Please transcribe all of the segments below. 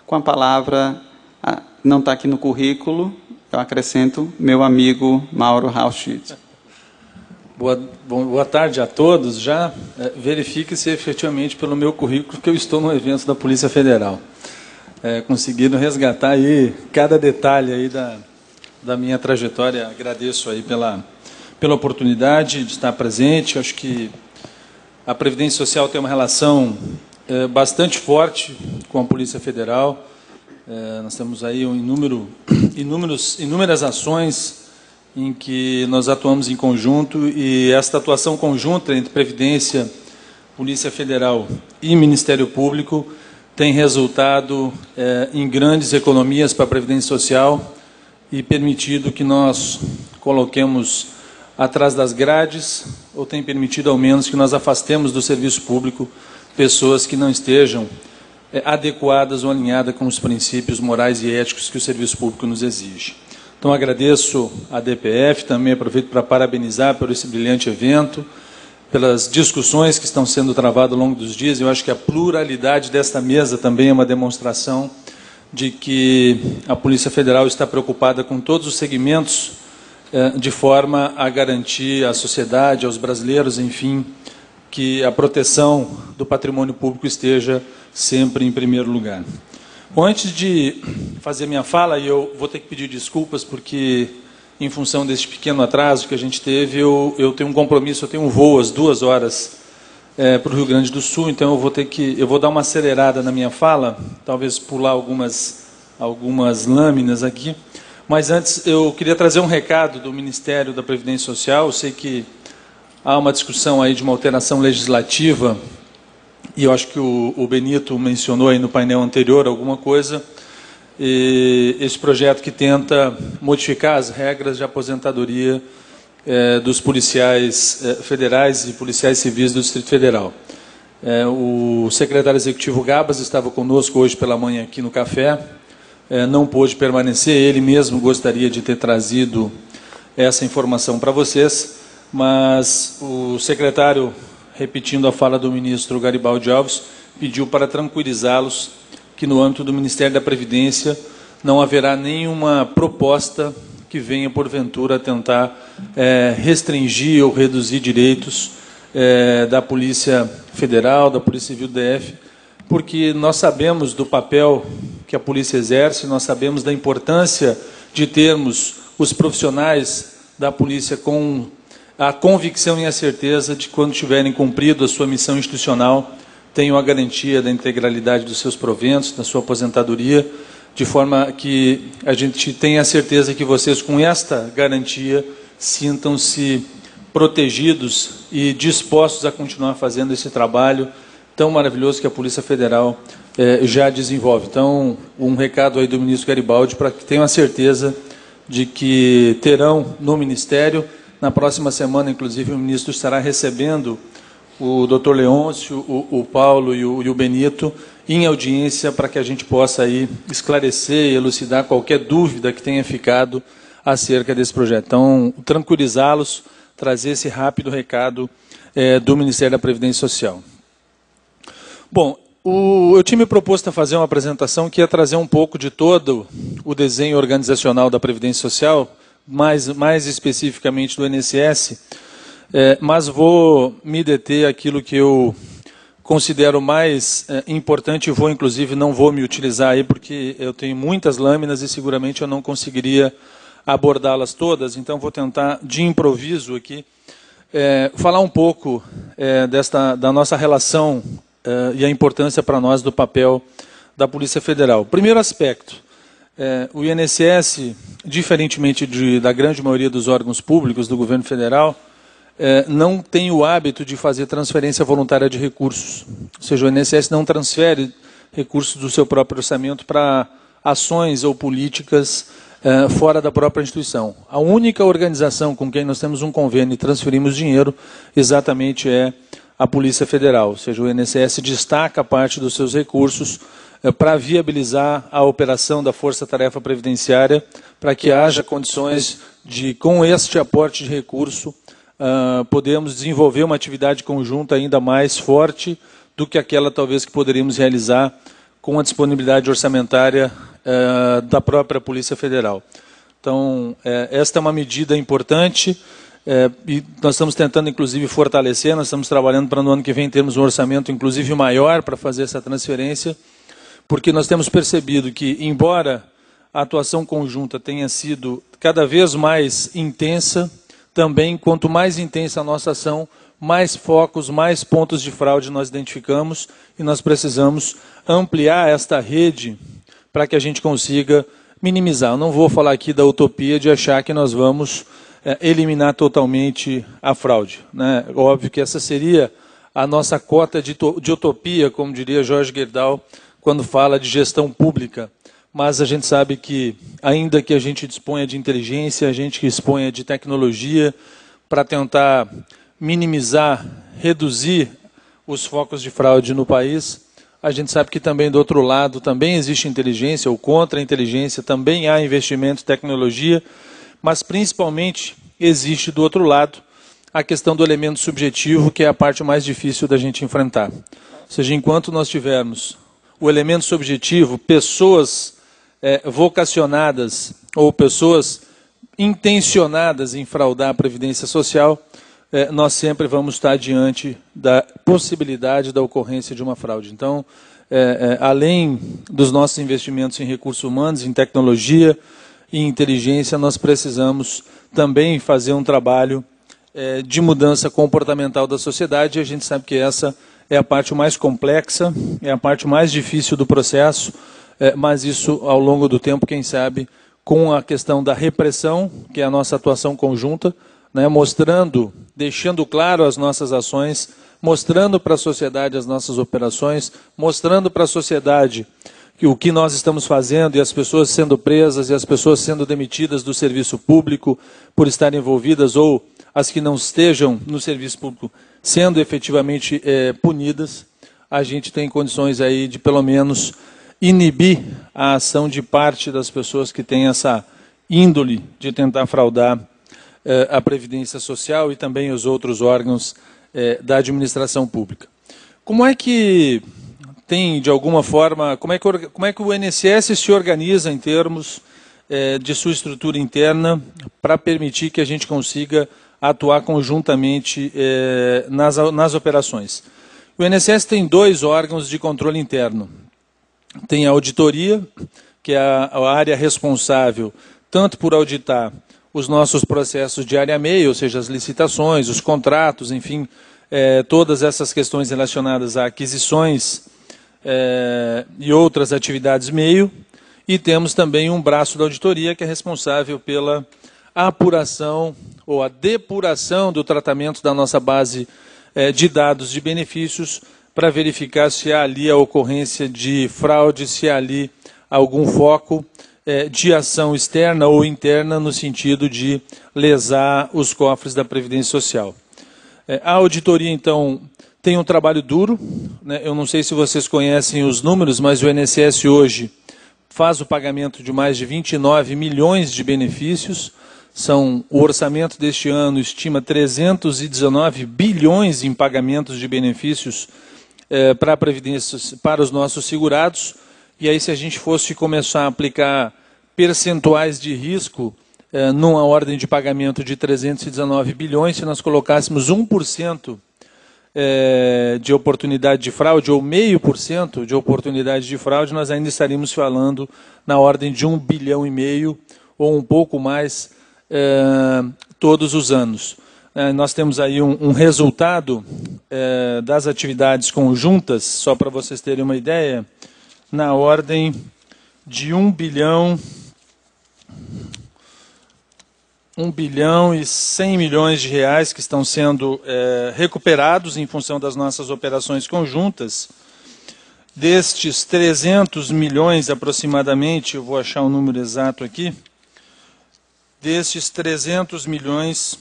Com a palavra, não está aqui no currículo, eu acrescento, meu amigo Mauro Rauschitz. Boa tarde a todos. Já verifique-se efetivamente pelo meu currículo que eu estou no evento da Polícia Federal. Conseguindo resgatar aí cada detalhe aí da minha trajetória. Agradeço aí pela oportunidade de estar presente. Acho que a Previdência Social tem uma relação bastante forte com a Polícia Federal. Nós temos aí inúmeras ações em que nós atuamos em conjunto, e esta atuação conjunta entre Previdência, Polícia Federal e Ministério Público tem resultado em grandes economias para a Previdência Social e permitido que nós coloquemos atrás das grades, ou tem permitido, ao menos, que nós afastemos do serviço público pessoas que não estejam adequadas ou alinhadas com os princípios morais e éticos que o serviço público nos exige. Então, agradeço à DPF, também aproveito para parabenizar por esse brilhante evento, pelas discussões que estão sendo travadas ao longo dos dias. Eu acho que a pluralidade desta mesa também é uma demonstração de que a Polícia Federal está preocupada com todos os segmentos, de forma a garantir à sociedade, aos brasileiros, enfim, que a proteção do patrimônio público esteja sempre em primeiro lugar. Bom, antes de fazer minha fala, e eu vou ter que pedir desculpas, porque, em função desse pequeno atraso que a gente teve, eu tenho um compromisso, eu tenho um voo às 2 horas para o Rio Grande do Sul, então eu vou dar uma acelerada na minha fala, talvez pular algumas lâminas aqui. Mas antes, eu queria trazer um recado do Ministério da Previdência Social. Eu sei que há uma discussão aí de uma alteração legislativa, e eu acho que o Benito mencionou aí no painel anterior alguma coisa, esse projeto que tenta modificar as regras de aposentadoria dos policiais federais e policiais civis do Distrito Federal. O secretário executivo Gabas estava conosco hoje pela manhã aqui no café, não pôde permanecer, ele mesmo gostaria de ter trazido essa informação para vocês, mas o secretário, repetindo a fala do ministro Garibaldi Alves, pediu para tranquilizá-los que no âmbito do Ministério da Previdência não haverá nenhuma proposta que venha, porventura, tentar restringir ou reduzir direitos da Polícia Federal, da Polícia Civil do DF, porque nós sabemos do papel que a polícia exerce, nós sabemos da importância de termos os profissionais da polícia com a convicção e a certeza de que, quando tiverem cumprido a sua missão institucional, tenham a garantia da integralidade dos seus proventos, da sua aposentadoria, de forma que a gente tenha a certeza que vocês, com esta garantia, sintam-se protegidos e dispostos a continuar fazendo esse trabalho tão maravilhoso que a Polícia Federal já desenvolve. Então, um recado aí do ministro Garibaldi para que tenham a certeza de que terão no Ministério. Na próxima semana, inclusive, o ministro estará recebendo o doutor Leôncio, o Paulo e o Benito em audiência, para que a gente possa aí esclarecer e elucidar qualquer dúvida que tenha ficado acerca desse projeto. Então, tranquilizá-los, trazer esse rápido recado do Ministério da Previdência Social. Bom, eu tinha me proposto a fazer uma apresentação que ia trazer um pouco de todo o desenho organizacional da Previdência Social, mais especificamente do INSS, mas vou me deter àquilo que eu considero mais importante, e inclusive, não vou me utilizar aí, porque eu tenho muitas lâminas e seguramente eu não conseguiria abordá-las todas, então vou tentar, de improviso aqui, falar um pouco da nossa relação e a importância para nós do papel da Polícia Federal. Primeiro aspecto, o INSS, diferentemente da grande maioria dos órgãos públicos do governo federal, não tem o hábito de fazer transferência voluntária de recursos. Ou seja, o INSS não transfere recursos do seu próprio orçamento para ações ou políticas fora da própria instituição. A única organização com quem nós temos um convênio e transferimos dinheiro exatamente é a Polícia Federal. Ou seja, o INSS destaca parte dos seus recursos para viabilizar a operação da Força-Tarefa Previdenciária, para que haja condições de, com este aporte de recurso, podemos desenvolver uma atividade conjunta ainda mais forte do que aquela, talvez, que poderíamos realizar com a disponibilidade orçamentária da própria Polícia Federal. Então, esta é uma medida importante e nós estamos tentando, inclusive, fortalecer, nós estamos trabalhando para no ano que vem termos um orçamento, inclusive, maior para fazer essa transferência, porque nós temos percebido que, embora a atuação conjunta tenha sido cada vez mais intensa, também, quanto mais intensa a nossa ação, mais focos, mais pontos de fraude nós identificamos e nós precisamos ampliar esta rede para que a gente consiga minimizar. Eu não vou falar aqui da utopia de achar que nós vamos eliminar totalmente a fraude, né? Óbvio que essa seria a nossa cota de utopia, como diria Jorge Gerdau, quando fala de gestão pública. Mas a gente sabe que, ainda que a gente disponha de inteligência, a gente disponha de tecnologia para tentar minimizar, reduzir os focos de fraude no país, a gente sabe que também do outro lado também existe inteligência, ou contra a inteligência, também há investimento em tecnologia, mas principalmente existe do outro lado a questão do elemento subjetivo, que é a parte mais difícil da gente enfrentar. Ou seja, enquanto nós tivermos o elemento subjetivo, pessoas vocacionadas ou pessoas intencionadas em fraudar a Previdência Social, nós sempre vamos estar diante da possibilidade da ocorrência de uma fraude. Então, além dos nossos investimentos em recursos humanos, em tecnologia e inteligência, nós precisamos também fazer um trabalho de mudança comportamental da sociedade, e a gente sabe que essa é a parte mais complexa, é a parte mais difícil do processo, mas isso, ao longo do tempo, quem sabe, com a questão da repressão, que é a nossa atuação conjunta, né, mostrando, deixando claro as nossas ações, mostrando para a sociedade as nossas operações, mostrando para a sociedade que o que nós estamos fazendo e as pessoas sendo presas e as pessoas sendo demitidas do serviço público por estarem envolvidas ou as que não estejam no serviço público sendo efetivamente punidas, a gente tem condições aí de, pelo menos, inibir a ação de parte das pessoas que têm essa índole de tentar fraudar a Previdência Social e também os outros órgãos da administração pública. Como é que tem, de alguma forma, como é que o INSS se organiza em termos de sua estrutura interna para permitir que a gente consiga atuar conjuntamente nas operações? O INSS tem 2 órgãos de controle interno. Tem a auditoria, que é a área responsável tanto por auditar os nossos processos de área meio, ou seja, as licitações, os contratos, enfim, todas essas questões relacionadas a aquisições e outras atividades meio. E temos também um braço da auditoria que é responsável pela apuração ou a depuração do tratamento da nossa base de dados de benefícios para verificar se há ali a ocorrência de fraude, se há ali algum foco de ação externa ou interna no sentido de lesar os cofres da Previdência Social. A auditoria, então, tem um trabalho duro, né? Eu não sei se vocês conhecem os números, mas o INSS hoje faz o pagamento de mais de 29 milhões de benefícios. O orçamento deste ano estima 319 bilhões em pagamentos de benefícios para a Previdência, para os nossos segurados. E aí, se a gente fosse começar a aplicar percentuais de risco numa ordem de pagamento de 319 bilhões, se nós colocássemos 1% de oportunidade de fraude, ou 0,5% de oportunidade de fraude, nós ainda estaríamos falando na ordem de 1,5 bilhão, ou um pouco mais, todos os anos. Nós temos aí um resultado das atividades conjuntas, só para vocês terem uma ideia, na ordem de 1 bilhão e 100 milhões de reais que estão sendo recuperados em função das nossas operações conjuntas. Destes 300 milhões aproximadamente, eu vou achar o número exato aqui, destes 300 milhões,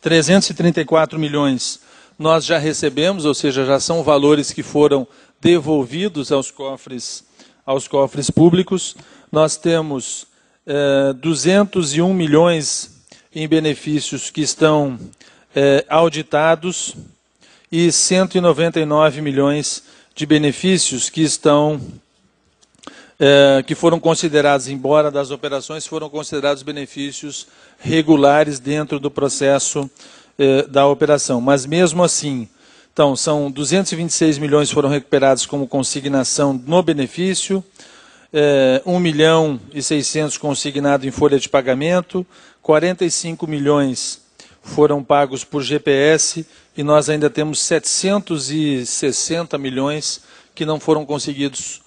334 milhões nós já recebemos, ou seja, já são valores que foram devolvidos aos cofres públicos. Nós temos 201 milhões em benefícios que estão auditados e 199 milhões de benefícios que que foram considerados, embora das operações, foram considerados benefícios regulares dentro do processo da operação. Mas mesmo assim, então, são 226 milhões foram recuperados como consignação no benefício, 1.600.000 consignado em folha de pagamento, 45 milhões foram pagos por GPS e nós ainda temos 760 milhões que não foram conseguidos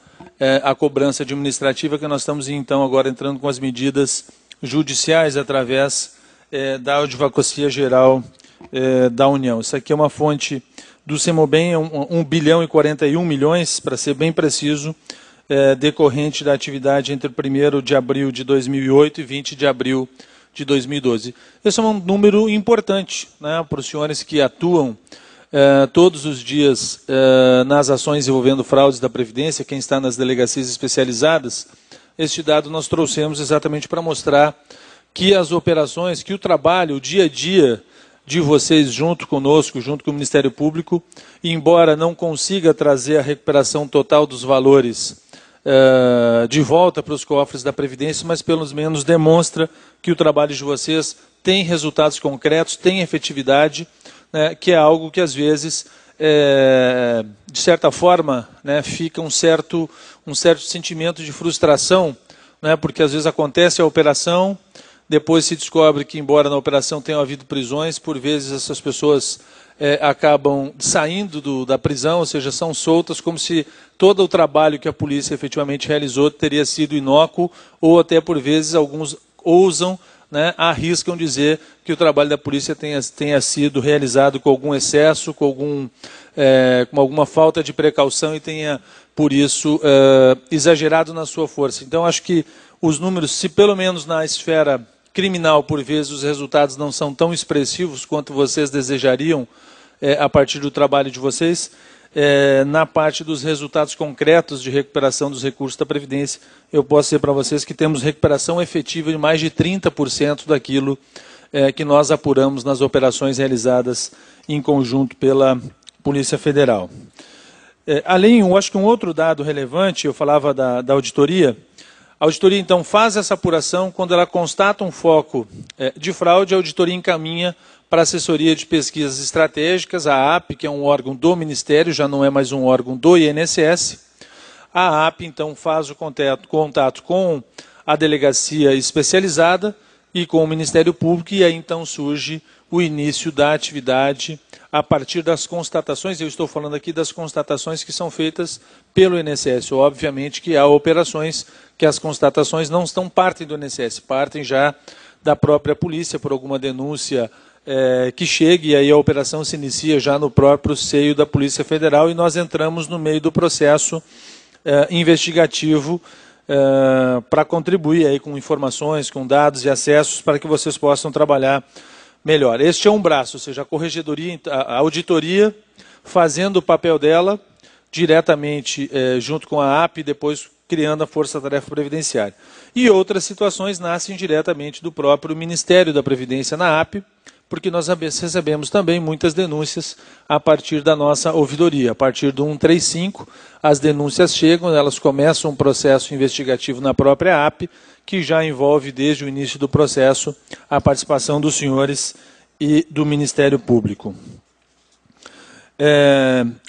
a cobrança administrativa, que nós estamos então agora entrando com as medidas judiciais através da Advocacia Geral da União. Isso aqui é uma fonte do CEMOBEM, 1 bilhão e 41 milhões, para ser bem preciso, decorrente da atividade entre 1º de abril de 2008 e 20 de abril de 2012. Esse é um número importante, né, para os senhores que atuam todos os dias nas ações envolvendo fraudes da Previdência, quem está nas delegacias especializadas. Este dado nós trouxemos exatamente para mostrar que as operações, que o trabalho, o dia a dia de vocês junto conosco, junto com o Ministério Público, embora não consiga trazer a recuperação total dos valores de volta para os cofres da Previdência, mas pelo menos demonstra que o trabalho de vocês tem resultados concretos, tem efetividade, né, que é algo que às vezes, de certa forma, né, fica um certo sentimento de frustração, né, porque às vezes acontece a operação, depois se descobre que, embora na operação tenham havido prisões, por vezes essas pessoas acabam saindo da prisão, ou seja, são soltas, como se todo o trabalho que a polícia efetivamente realizou teria sido inócuo, ou até por vezes alguns ousam, né, arriscam dizer que o trabalho da polícia tenha sido realizado com algum excesso, com alguma falta de precaução e tenha, por isso, exagerado na sua força. Então, acho que os números, se pelo menos na esfera criminal, por vezes, os resultados não são tão expressivos quanto vocês desejariam a partir do trabalho de vocês, na parte dos resultados concretos de recuperação dos recursos da Previdência, eu posso dizer para vocês que temos recuperação efetiva de mais de 30% daquilo que nós apuramos nas operações realizadas em conjunto pela Polícia Federal. Além, eu acho que um outro dado relevante, eu falava da auditoria. A auditoria, então, faz essa apuração. Quando ela constata um foco de fraude, a auditoria encaminha para a Assessoria de Pesquisas Estratégicas, a AP, que é um órgão do Ministério, já não é mais um órgão do INSS. A AP, então, faz o contato com a delegacia especializada e com o Ministério Público, e aí, então, surge o início da atividade a partir das constatações. Eu estou falando aqui das constatações que são feitas pelo INSS. Obviamente que há operações que as constatações não partem do INSS, partem já da própria polícia por alguma denúncia que chegue, e aí a operação se inicia já no próprio seio da Polícia Federal e nós entramos no meio do processo investigativo para contribuir aí com informações, com dados e acessos para que vocês possam trabalhar melhor. Este é um braço, ou seja, a corregedoria, a auditoria fazendo o papel dela diretamente junto com a AP, depois criando a Força-Tarefa Previdenciária. E outras situações nascem diretamente do próprio Ministério da Previdência na AP, porque nós recebemos também muitas denúncias a partir da nossa ouvidoria. A partir do 135, as denúncias chegam, elas começam um processo investigativo na própria AP, que já envolve desde o início do processo a participação dos senhores e do Ministério Público.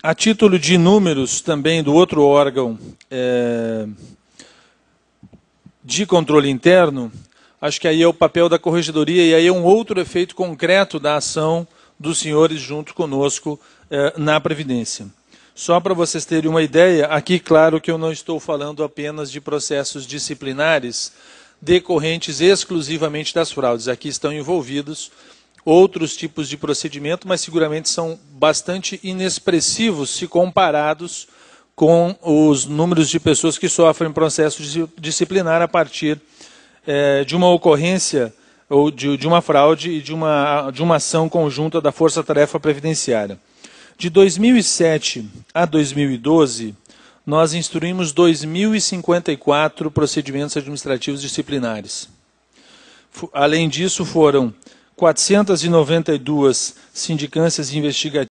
A título de números também do outro órgão de controle interno, acho que aí é o papel da corregedoria e aí é um outro efeito concreto da ação dos senhores junto conosco na Previdência. Só para vocês terem uma ideia, aqui claro que eu não estou falando apenas de processos disciplinares decorrentes exclusivamente das fraudes. Aqui estão envolvidos outros tipos de procedimento, mas seguramente são bastante inexpressivos se comparados com os números de pessoas que sofrem processo disciplinar a partir de uma ocorrência ou de uma fraude e de uma ação conjunta da Força-Tarefa Previdenciária. De 2007 a 2012, nós instruímos 2.054 procedimentos administrativos disciplinares. Além disso, foram 492 sindicâncias investigativas